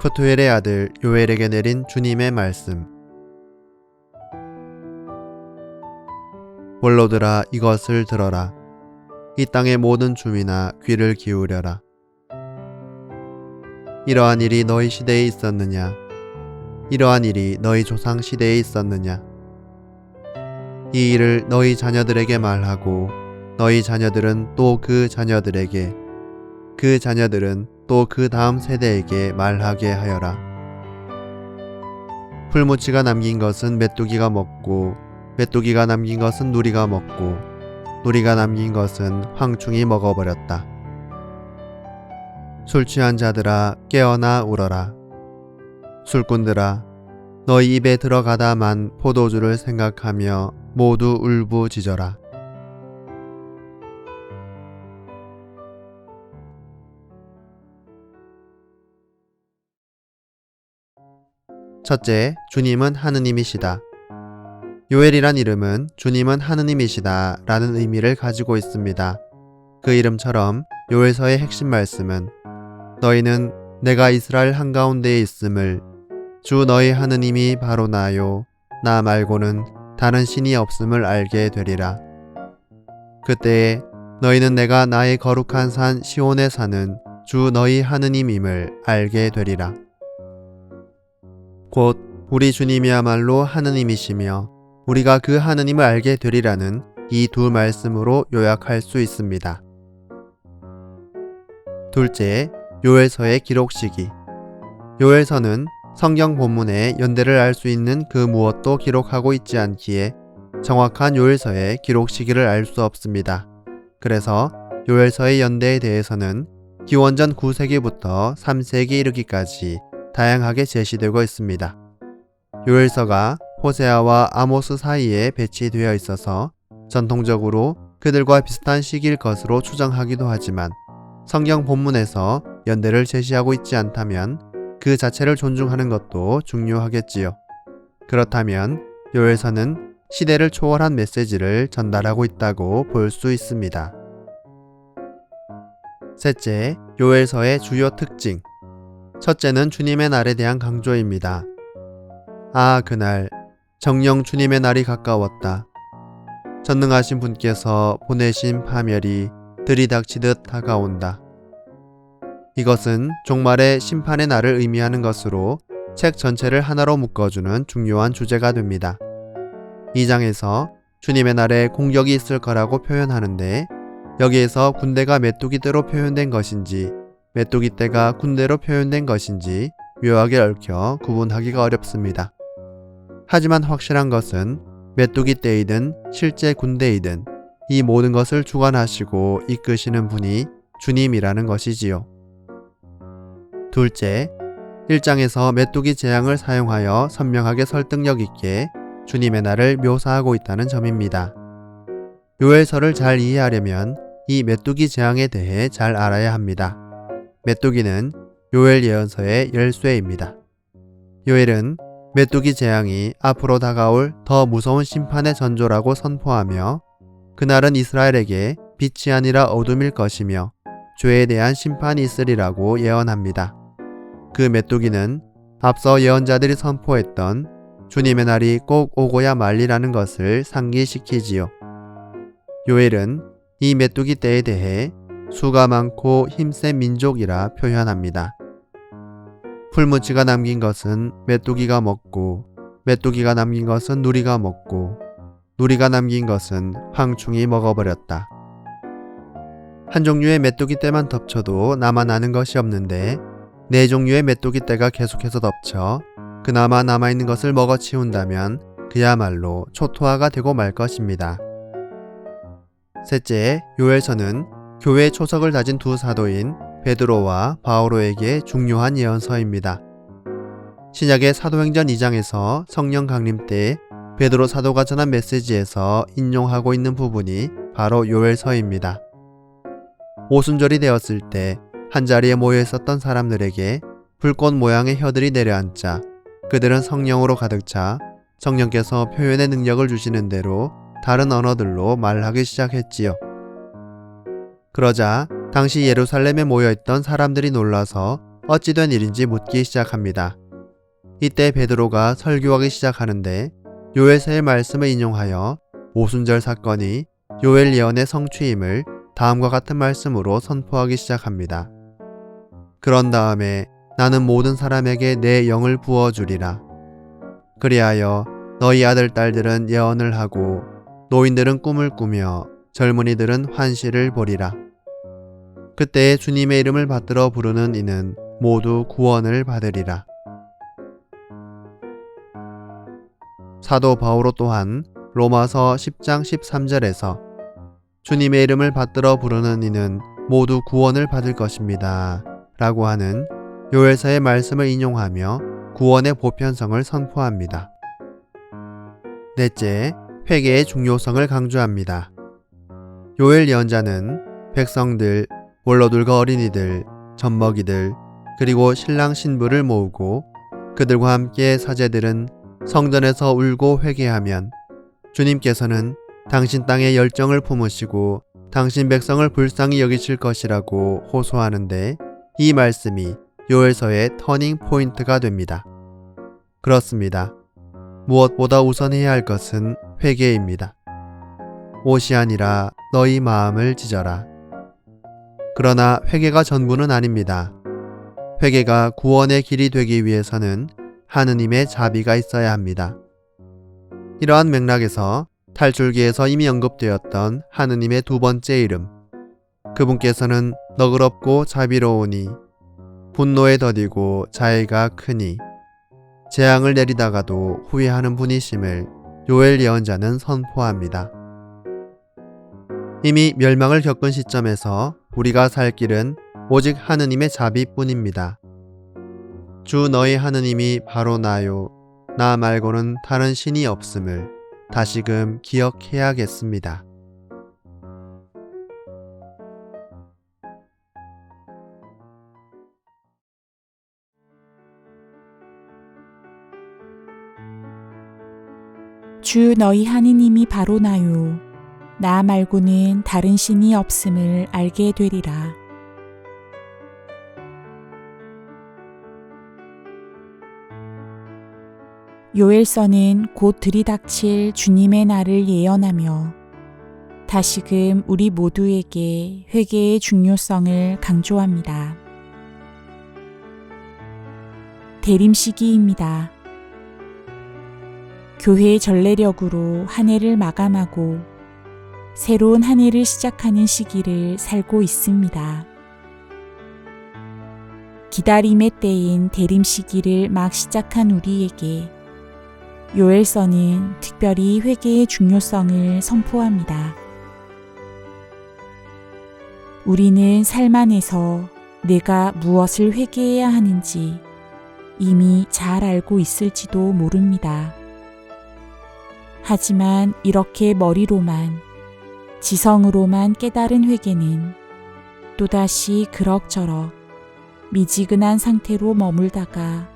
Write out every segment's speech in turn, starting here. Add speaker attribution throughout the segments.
Speaker 1: 푸투엘의 아들 요엘에게 내린 주님의 말씀. 원로들아, 이것을 들어라. 이 땅의 모든 주민아, 귀를 기울여라. 이러한 일이 너희 시대에 있었느냐? 이러한 일이 너희 조상 시대에 있었느냐? 이 일을 너희 자녀들에게 말하고 너희 자녀들은 또 그 자녀들에게, 그 자녀들은 또 그 다음 세대에게 말하게 하여라. 풀무치가 남긴 것은 메뚜기가 먹고, 메뚜기가 남긴 것은 누리가 먹고, 누리가 남긴 것은 황충이 먹어버렸다. 술 취한 자들아, 깨어나 울어라. 술꾼들아, 너희 입에 들어가다 만 포도주를 생각하며 모두 울부짖어라. 첫째, 주님은 하느님이시다. 요엘이란 이름은 주님은 하느님이시다 라는 의미를 가지고 있습니다. 그 이름처럼 요엘서의 핵심 말씀은 너희는 내가 이스라엘 한가운데에 있음을, 주 너희 하느님이 바로 나요, 나 말고는 다른 신이 없음을 알게 되리라. 그때에 너희는 내가 나의 거룩한 산 시온에 사는 주 너희 하느님임을 알게 되리라. 곧 우리 주님이야말로 하느님이시며 우리가 그 하느님을 알게 되리라는 이 두 말씀으로 요약할 수 있습니다. 둘째, 요엘서의 기록 시기. 요엘서는 성경 본문의 연대를 알 수 있는 그 무엇도 기록하고 있지 않기에 정확한 요엘서의 기록 시기를 알 수 없습니다. 그래서 요엘서의 연대에 대해서는 기원전 9세기부터 3세기 이르기까지 다양하게 제시되고 있습니다. 요엘서가 호세아와 아모스 사이에 배치되어 있어서 전통적으로 그들과 비슷한 시기일 것으로 추정하기도 하지만 성경 본문에서 연대를 제시하고 있지 않다면 그 자체를 존중하는 것도 중요하겠지요. 그렇다면 요엘서는 시대를 초월한 메시지를 전달하고 있다고 볼 수 있습니다. 셋째, 요엘서의 주요 특징. 첫째는 주님의 날에 대한 강조입니다. 아, 그날, 정녕 주님의 날이 가까웠다. 전능하신 분께서 보내신 파멸이 들이닥치듯 다가온다. 이것은 종말의 심판의 날을 의미하는 것으로 책 전체를 하나로 묶어주는 중요한 주제가 됩니다. 이 장에서 주님의 날에 공격이 있을 거라고 표현하는데 여기에서 군대가 메뚜기 떼로 표현된 것인지 메뚜기 떼가 군대로 표현된 것인지 묘하게 얽혀 구분하기가 어렵습니다. 하지만 확실한 것은 메뚜기 떼이든 실제 군대이든 이 모든 것을 주관하시고 이끄시는 분이 주님이라는 것이지요. 둘째, 1장에서 메뚜기 재앙을 사용하여 선명하게 설득력 있게 주님의 날을 묘사하고 있다는 점입니다. 요엘서를 잘 이해하려면 이 메뚜기 재앙에 대해 잘 알아야 합니다. 메뚜기는 요엘 예언서의 열쇠입니다. 요엘은 메뚜기 재앙이 앞으로 다가올 더 무서운 심판의 전조라고 선포하며 그날은 이스라엘에게 빛이 아니라 어둠일 것이며 죄에 대한 심판이 있으리라고 예언합니다. 그 메뚜기는 앞서 예언자들이 선포했던 주님의 날이 꼭 오고야 말리라는 것을 상기시키지요. 요엘은 이 메뚜기 떼에 대해 수가 많고 힘센 민족이라 표현합니다. 풀무치가 남긴 것은 메뚜기가 먹고, 메뚜기가 남긴 것은 누리가 먹고, 누리가 남긴 것은 황충이 먹어버렸다. 한 종류의 메뚜기 떼만 덮쳐도 남아나는 것이 없는데 4종류의 메뚜기 떼가 계속해서 덮쳐 그나마 남아있는 것을 먹어치운다면 그야말로 초토화가 되고 말 것입니다. 셋째, 요엘서는 교회의 초석을 다진 두 사도인 베드로와 바오로에게 중요한 예언서입니다. 신약의 사도행전 2장에서 성령 강림 때 베드로 사도가 전한 메시지에서 인용하고 있는 부분이 바로 요엘서입니다. 오순절이 되었을 때 한자리에 모여 있었던 사람들에게 불꽃 모양의 혀들이 내려앉자 그들은 성령으로 가득 차 성령께서 표현의 능력을 주시는 대로 다른 언어들로 말하기 시작했지요. 그러자 당시 예루살렘에 모여있던 사람들이 놀라서 어찌 된 일인지 묻기 시작합니다. 이때 베드로가 설교하기 시작하는데 요엘서의 말씀을 인용하여 오순절 사건이 요엘 예언의 성취임을 다음과 같은 말씀으로 선포하기 시작합니다. 그런 다음에 나는 모든 사람에게 내 영을 부어주리라. 그리하여 너희 아들 딸들은 예언을 하고 노인들은 꿈을 꾸며 젊은이들은 환시를 보리라. 그때에 주님의 이름을 받들어 부르는 이는 모두 구원을 받으리라. 사도 바오로 또한 로마서 10장 13절에서 주님의 이름을 받들어 부르는 이는 모두 구원을 받을 것입니다 라고 하는 요엘서의 말씀을 인용하며 구원의 보편성을 선포합니다. 넷째, 회개의 중요성을 강조합니다. 요엘 예언자는 백성들, 원로들과 어린이들, 젖먹이들, 그리고 신랑 신부를 모으고 그들과 함께 사제들은 성전에서 울고 회개하면 주님께서는 당신 땅에 열정을 품으시고 당신 백성을 불쌍히 여기실 것이라고 호소하는데 이 말씀이 요엘서의 터닝 포인트가 됩니다. 그렇습니다. 무엇보다 우선해야 할 것은 회개입니다. 옷이 아니라 너희 마음을 찢어라. 그러나 회개가 전부는 아닙니다. 회개가 구원의 길이 되기 위해서는 하느님의 자비가 있어야 합니다. 이러한 맥락에서 탈출기에서 이미 언급되었던 하느님의 두 번째 이름, 그분께서는 너그럽고 자비로우니 분노에 더디고 자애가 크니 재앙을 내리다가도 후회하는 분이심을 요엘 예언자는 선포합니다. 이미 멸망을 겪은 시점에서 우리가 살 길은 오직 하느님의 자비뿐입니다. 주 너희 하느님이 바로 나요. 나 말고는 다른 신이 없음을 다시금 기억해야겠습니다.
Speaker 2: 주 너희 하느님이 바로 나요. 나 말고는 다른 신이 없음을 알게 되리라. 요엘서는 곧 들이닥칠 주님의 날을 예언하며 다시금 우리 모두에게 회개의 중요성을 강조합니다. 대림 시기입니다. 교회의 전례력으로 한 해를 마감하고 새로운 한 해를 시작하는 시기를 살고 있습니다. 기다림의 때인 대림 시기를 막 시작한 우리에게 요엘서는 특별히 회개의 중요성을 선포합니다. 우리는 삶 안에서 내가 무엇을 회개해야 하는지 이미 잘 알고 있을지도 모릅니다. 하지만 이렇게 머리로만, 지성으로만 깨달은 회개는 또다시 그럭저럭 미지근한 상태로 머물다가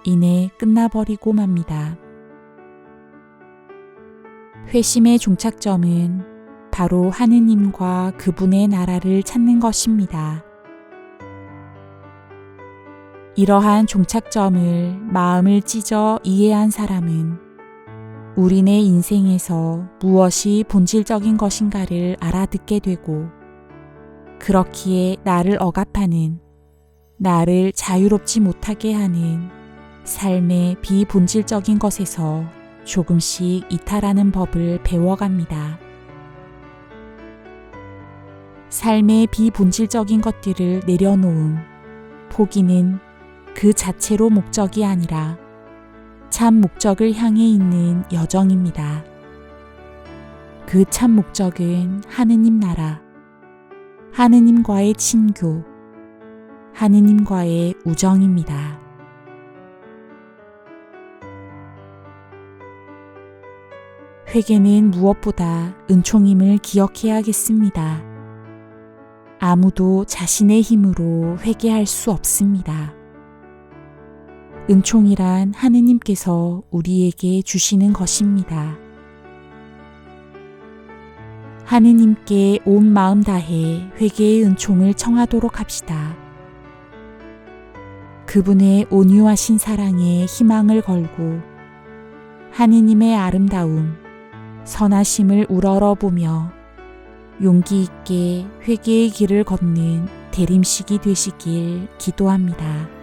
Speaker 2: 이내 끝나버리고 맙니다. 회심의 종착점은 바로 하느님과 그분의 나라를 찾는 것입니다. 이러한 종착점을 마음을 찢어 이해한 사람은 우리네 인생에서 무엇이 본질적인 것인가를 알아듣게 되고 그렇기에 나를 억압하는, 나를 자유롭지 못하게 하는 삶의 비본질적인 것에서 조금씩 이탈하는 법을 배워갑니다. 삶의 비본질적인 것들을 내려놓음, 포기는 그 자체로 목적이 아니라 참 목적을 향해 있는 여정입니다. 그 참 목적은 하느님 나라, 하느님과의 친교, 하느님과의 우정입니다. 회개는 무엇보다 은총임을 기억해야겠습니다. 아무도 자신의 힘으로 회개할 수 없습니다. 은총이란 하느님께서 우리에게 주시는 것입니다. 하느님께 온 마음 다해 회개의 은총을 청하도록 합시다. 그분의 온유하신 사랑에 희망을 걸고 하느님의 아름다움, 선하심을 우러러보며 용기 있게 회개의 길을 걷는 대림식이 되시길 기도합니다.